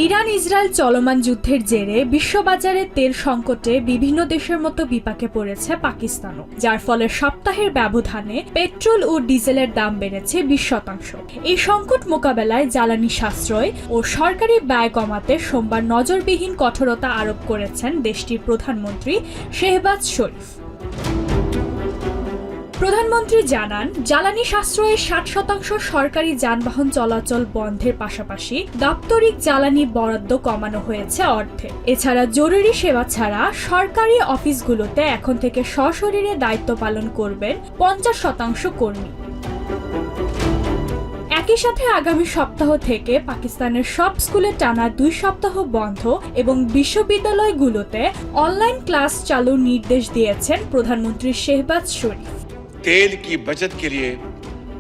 Iran Israel চলমান যুদ্ধের জেরে বিশ্ববাজারে তেল সংকটে বিভিন্ন দেশের মতো বিপাকে পড়েছে পাকিস্তানও, যার ফলে সপ্তাহের ব্যবধানে পেট্রোল ও ডিজেলের দাম বেড়েছে 20%। এই সংকট মোকাবেলায় জ্বালানি সাশ্রয় ও সরকারি ব্যয় কমাতে সোমবার নজরবিহীন কঠোরতা আরোপ করেছেন দেশটির প্রধানমন্ত্রী শেহবাজ শরীফ। প্রধানমন্ত্রী জানান, জ্বালানি সাশ্রয়ে 60% সরকারি যানবাহন চলাচল বন্ধের পাশাপাশি দাপ্তরিক জ্বালানি বরাদ্দ কমানো হয়েছে অর্ধেক। এছাড়া জরুরি সেবা ছাড়া সরকারি অফিসগুলোতে এখন থেকে সশরীরে দায়িত্ব পালন করবেন 50% কর্মী। একই সাথে আগামী সপ্তাহ থেকে পাকিস্তানের সব স্কুলে টানা 2 সপ্তাহ বন্ধ এবং বিশ্ববিদ্যালয়গুলোতে অনলাইন ক্লাস চালুর নির্দেশ দিয়েছেন প্রধানমন্ত্রী শেহবাজ শরীফ। तेल की बचत के लिए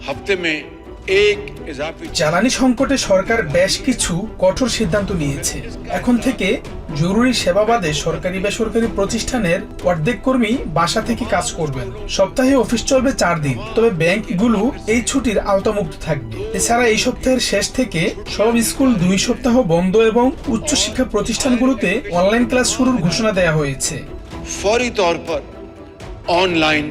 हफ्ते में एक इजाफी জ্বালানি সংকটে সরকার বেশ কিছু কঠোর সিদ্ধান্ত নিয়েছে। এখন থেকে জরুরি সেবা বাদে সরকারি বেসরকারি প্রতিষ্ঠানের অর্ধেক কর্মী বাসা থেকে কাজ করবেন। সপ্তাহে অফিস চলবে 4 দিন, তবে ব্যাংকগুলো এই ছুটির আওতামুক্ত থাকবে। এছাড়া এই সপ্তাহের শেষ থেকে সব স্কুল 2 সপ্তাহ বন্ধ এবং উচ্চশিক্ষা প্রতিষ্ঠানগুলোতে অনলাইন ক্লাস শুরুর ঘোষণা দেওয়া হয়েছে। फौरी तौर पर ऑनलाइन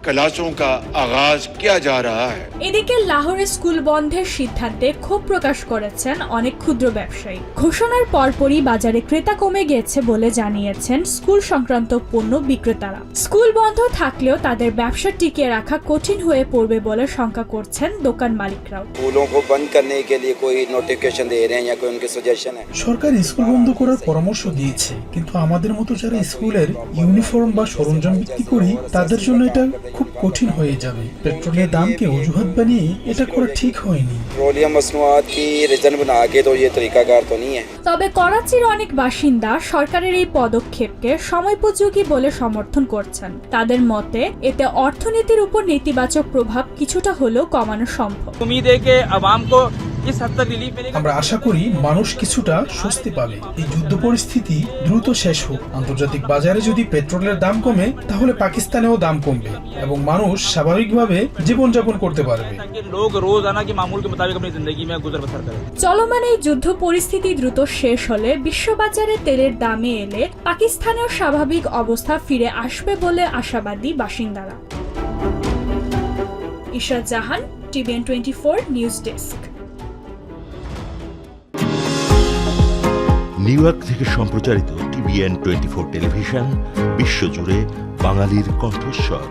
क्लासों का आगाज किया जा रहा है। এদিকে লাহোরে স্কুল বন্ধের সিদ্ধান্তে ক্ষোভ প্রকাশ করেছেন অনেক ক্ষুদ্র ব্যবসায়ী। ঘোষণার পরপরই বাজারে ক্রেতা কমে গেছে বলে জানিয়েছেন স্কুল সংক্রান্ত পণ্য বিক্রেতারা। স্কুল বন্ধ থাকলেও তাদের ব্যবসা টিকিয়ে রাখা কঠিন হয়ে পড়বে বলে শঙ্কা করছেন দোকান মালিকরাও। स्कूलों को बंद करने के लिए कोई नोटिफिकेशन दे रहे हैं या कोई उनके सजेशन है? সরকার স্কুল বন্ধ করার পরামর্শ দিয়েছে, কিন্তু আমাদের মতো যারা স্কুলের ইউনিফর্ম বা সরঞ্জাম বিক্রি করি তাদের জন্য এটা খুব কঠিন হয়ে যাবে। পেট্রোলের দামকে অজুহাত বানিয়ে এটা করা ঠিক হয়নি। पेट्रोलियम मसनूआत की रिजन बना के तो ये तरीकाकार तो नहीं है। তবে করাচির অনেক বাসিন্দা সরকারের এই পদক্ষেপকে সময়োপযোগী বলে সমর্থন করছেন। তাদের মতে এতে অর্থনীতির উপর নেতিবাচক প্রভাব কিছুটা হলেও কমানো সম্ভব। उम्मीद है कि आवाम को इस हद तक रिलीफ मिलेगा। আমরা আশা করি মানুষ কিছুটা স্বস্তি পাবে। এই যুদ্ধ পরিস্থিতি দ্রুত শেষ হোক। আন্তর্জাতিক বাজারে যদি পেট্রোলের দাম কমে তাহলে পাকিস্তানেও দাম কমবে এবং মানুষ স্বাভাবিকভাবে জীবনযাপন করতে পারবে। ताकि लोग रोजाना की मामूल के मुताबिक अपनी जिंदगी में गुजर बसर करें। চলমান এই যুদ্ধ পরিস্থিতি দ্রুত শেষ হলে বিশ্ববাজারে তেলের দামে এলে পাকিস্তানেও স্বাভাবিক অবস্থা ফিরে আসবে বলে আশাবাদী বাসিন্দারা। ইশা জাহান, TVN 24 news desk. New York থেকে সম্প্রচারিত TVN 24 টেলিভিশন বিশ্বজুড়ে বাঙালির কণ্ঠস্বর।